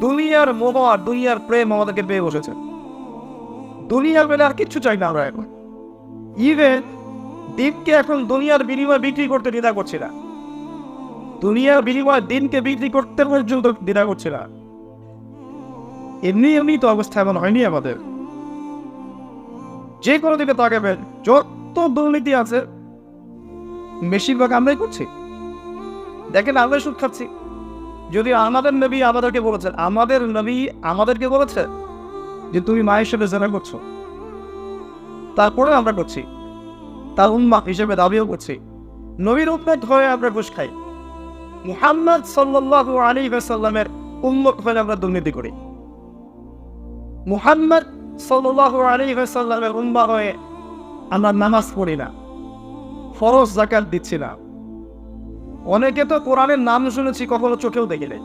দুনিয়ার মোহ আর দুনিয়ার প্রেম আমাদেরকে পেয়ে বসেছে। দুনিয়ার পেলে আর কিচ্ছু চাই না আমরা এখন। ইভেন দিনকে এখন দুনিয়ার বিনিময়ে বিক্রি করতে দ্বিধা করছি না। দুনিয়ার বিনিময়ে দিনকে বিক্রি করতে পর্যন্ত দ্বিধা করছি না। এমনি এমনি তো অবস্থা এমন হয়নি আমাদের। যে কোনো দিকে তাকাবেন, যত দুর্নীতি আছে বেশিরভাগ আমরাই করছি। দেখেন, আমরাই সুদ খাচ্ছি। যদি আমাদের নবী আমাদেরকে বলেছে যে তুমি মায়ের সাথে জেনা করছো, তারপরে আমরা করছি, তার উম্মাহ হিসেবে দাবিও করছি। নবীর উম্মত হয়ে আমরা ঘুষ খাই। মুহাম্মদ সাল্লাল্লাহু আলাইহি ওয়াসাল্লামের উম্মত হয়ে আমরা দুর্নীতি করি। মুহাম্মদ সাল্লাল্লাহু আলাইহি ওয়াসাল্লামের উম্মাহ হয়ে আমরা নামাজ পড়ি না, ফরজ যাকাত দিচ্ছি না। অনেকে তো কোরআনের নাম শুনেছি, কখনো চোখেও দেখি নাই।